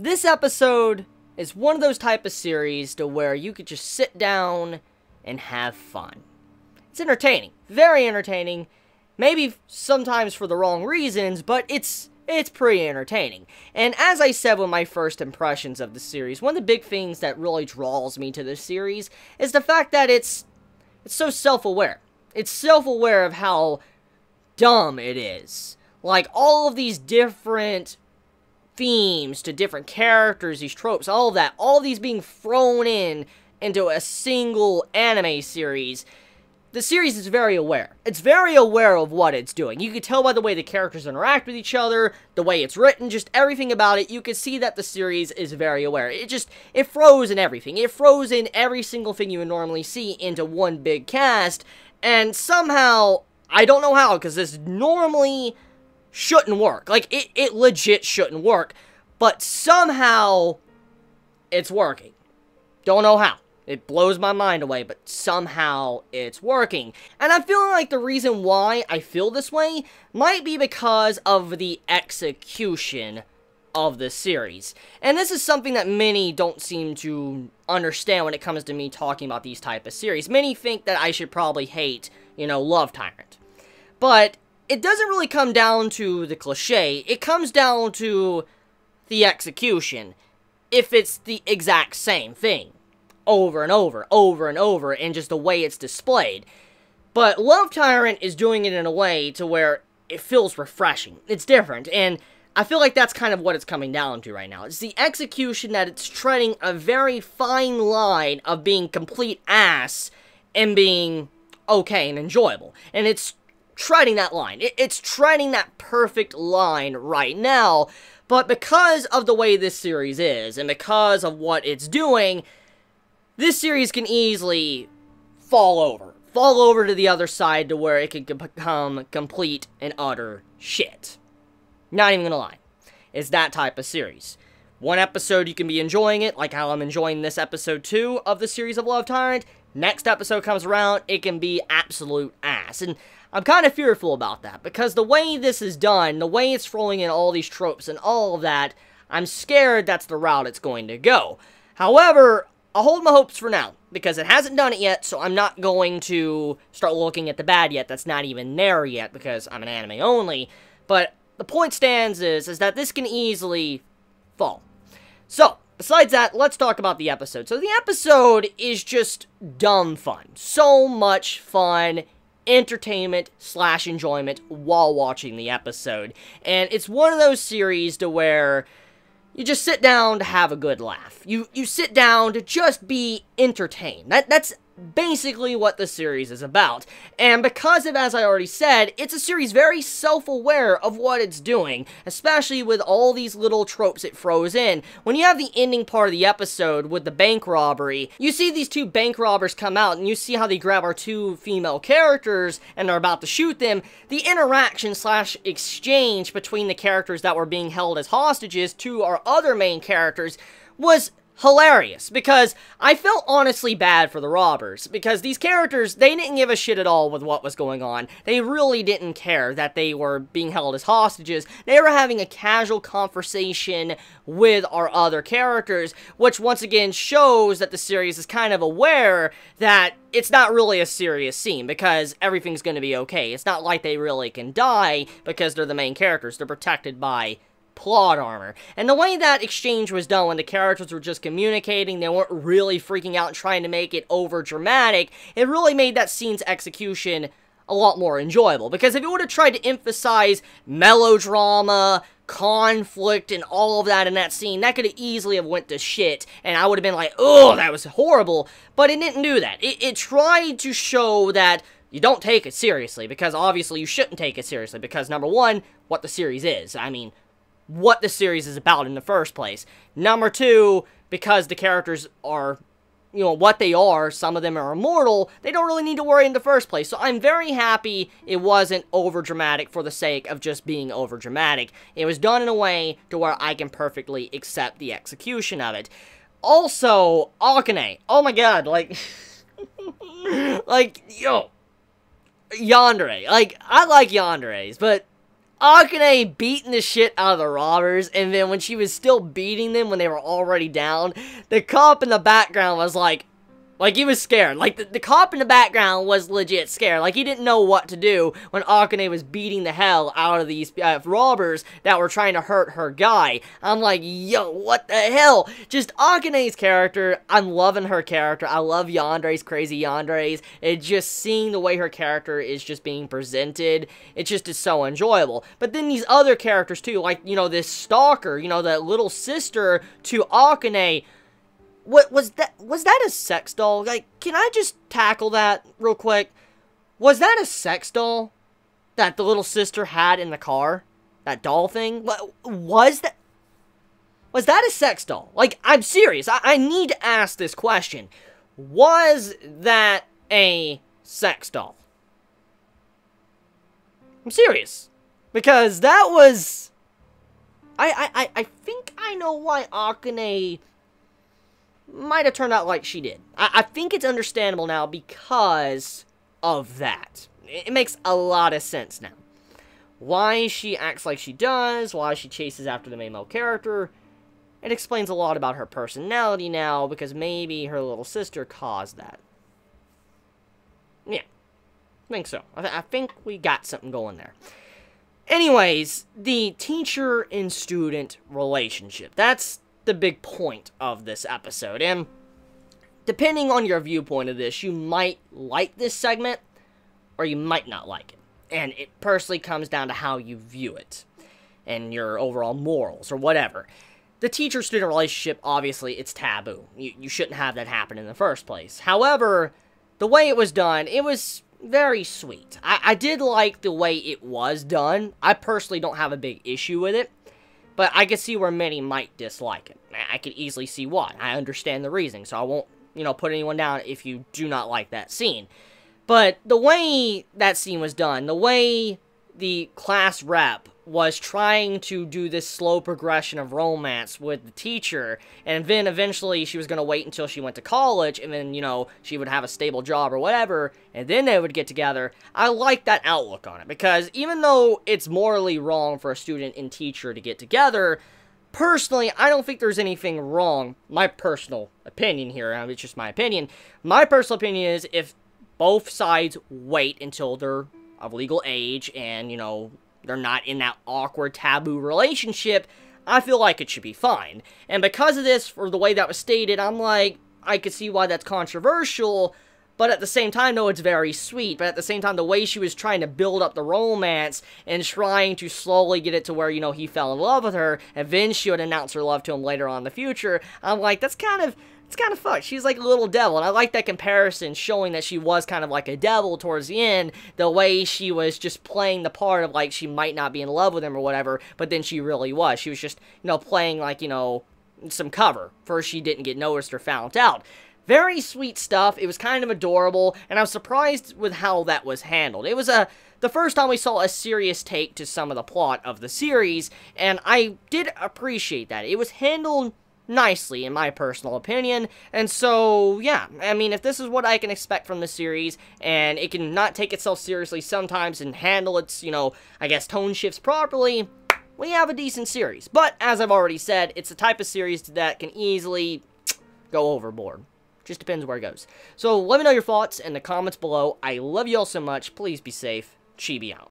This episode is one of those type of series to where you could just sit down and have fun. It's entertaining, very entertaining, maybe sometimes for the wrong reasons, but it's pretty entertaining. And as I said with my first impressions of the series, one of the big things that really draws me to this series is the fact that it's so self-aware. It's self-aware of how dumb it is. Like, all of these different themes to different characters, these tropes, all of that, all of these being thrown into a single anime series. The series is very aware. It's very aware of what it's doing. You can tell by the way the characters interact with each other, the way it's written, just everything about it. You can see that the series is very aware. It throws in everything. It throws in every single thing you would normally see into one big cast, and somehow, I don't know how, because this normally shouldn't work. Like, it legit shouldn't work, but somehow, it's working. Don't know how. It blows my mind away, but somehow it's working. And I'm feeling like the reason why I feel this way might be because of the execution of the series. And this is something that many don't seem to understand when it comes to me talking about these type of series. Many think that I should probably hate, Love Tyrant. But it doesn't really come down to the cliche. It comes down to the execution. If it's the exact same thing. Over and over, over and over, and just the way it's displayed. But Love Tyrant is doing it in a way to where it feels refreshing. It's different, and I feel like that's kind of what it's coming down to right now. It's the execution that it's treading a very fine line of being complete ass and being okay and enjoyable. And it's treading that line. It's treading that perfect line right now, but because of the way this series is, and because of what it's doing, this series can easily fall over to the other side to where it can become complete and utter shit. Not even gonna lie. It's that type of series. One episode you can be enjoying it, like how I'm enjoying this episode 2 of the series of Love Tyrant. Next episode comes around, it can be absolute ass. And I'm kind of fearful about that, because the way this is done, the way it's throwing in all these tropes and all of that, I'm scared that's the route it's going to go. However, I'll hold my hopes for now, because it hasn't done it yet, so I'm not going to start looking at the bad yet. That's not even there yet, because I'm an anime only. But the point stands is that this can easily fall. So, besides that, let's talk about the episode. So the episode is just dumb fun. So much fun, entertainment / enjoyment while watching the episode. And it's one of those series to where you just sit down to have a good laugh. You sit down to just be entertained. That's basically what the series is about. And because of, as I already said, it's a series very self-aware of what it's doing, especially with all these little tropes it throws in. When you have the ending part of the episode with the bank robbery, you see these two bank robbers come out, and you see how they grab our two female characters, and they're about to shoot them. The interaction / exchange between the characters that were being held as hostages to our other main characters was hilarious, because I felt honestly bad for the robbers, because these characters, they didn't give a shit at all with what was going on. They really didn't care that they were being held as hostages. They were having a casual conversation with our other characters, which once again shows that the series is kind of aware that it's not really a serious scene, because everything's going to be okay. It's not like they really can die, because they're the main characters. They're protected by plot armor. And the way that exchange was done, when the characters were just communicating, they weren't really freaking out and trying to make it over dramatic, it really made that scene's execution a lot more enjoyable. Because if it would have tried to emphasize melodrama, conflict, and all of that in that scene, that could have easily have went to shit, and I would have been like, oh, that was horrible. But it didn't do that. It tried to show that you don't take it seriously, because obviously you shouldn't take it seriously, because number one, what the series is. I mean, what the series is about in the first place. Number two, because the characters are, what they are, some of them are immortal, they don't really need to worry in the first place. So I'm very happy it wasn't over-dramatic for the sake of just being over-dramatic. It was done in a way to where I can perfectly accept the execution of it. Also, Akane. Oh my god, yandere. I like yanderes, but Akane beating the shit out of the robbers, and then when she was still beating them when they were already down, the cop in the background was like he was scared. Like, the cop in the background was legit scared. Like, he didn't know what to do when Akane was beating the hell out of these robbers that were trying to hurt her guy. I'm like, yo, what the hell? Just Akane's character, I'm loving her character. I love Yandere's, crazy Yandere's. It just seeing the way her character is just being presented, it just is so enjoyable. But then these other characters, too, like, you know, this stalker, you know, that little sister to Akane. What was that a sex doll? Like, can I just tackle that real quick? Was that a sex doll that the little sister had in the car? That doll thing? Was that a sex doll? Like, I'm serious. I need to ask this question. Was that a sex doll? I'm serious. Because that was... I think I know why Akane might have turned out like she did. I think it's understandable now because of that. It makes a lot of sense now. Why she acts like she does, why she chases after the main male character. It explains a lot about her personality now, because maybe her little sister caused that. Yeah, I think so. I think we got something going there. Anyways, the teacher and student relationship. That's the big point of this episode, and depending on your viewpoint of this, you might like this segment, or you might not like it, and it personally comes down to how you view it, and your overall morals, or whatever. The teacher-student relationship, obviously, it's taboo. You shouldn't have that happen in the first place. However, the way it was done, it was very sweet. I did like the way it was done. I personally don't have a big issue with it. But I could see where many might dislike it. I could easily see why. I understand the reasoning, so I won't, you know, put anyone down if you do not like that scene. But the way that scene was done, the way the class rep was trying to do this slow progression of romance with the teacher, and then eventually she was going to wait until she went to college, and then, you know, she would have a stable job or whatever, and then they would get together. I like that outlook on it, because even though it's morally wrong for a student and teacher to get together, personally, I don't think there's anything wrong. My personal opinion here, it's just my opinion. My personal opinion is if both sides wait until they're of legal age and, you know, they're not in that awkward taboo relationship, I feel like it should be fine. And because of this, for the way that was stated, I'm like, I could see why that's controversial, but at the same time, no, it's very sweet. But at the same time, the way she was trying to build up the romance and trying to slowly get it to where, you know, he fell in love with her, and then she would announce her love to him later on in the future, I'm like, that's kind of... it's kind of fucked. She's like a little devil, and I like that comparison, showing that she was kind of like a devil towards the end, the way she was just playing the part of, like, she might not be in love with him or whatever, but then she really was. She was just, you know, playing, like, you know, some cover. First, she didn't get noticed or found out. Very sweet stuff. It was kind of adorable, and I was surprised with how that was handled. It was the first time we saw a serious take to some of the plot of the series, and I did appreciate that. It was handled nicely, in my personal opinion, and so, yeah, I mean, if this is what I can expect from the series, and it can not take itself seriously sometimes and handle its, you know, I guess, tone shifts properly, we have a decent series. But, as I've already said, it's the type of series that can easily go overboard. Just depends where it goes. So, let me know your thoughts in the comments below. I love you all so much. Please be safe. Chibi out.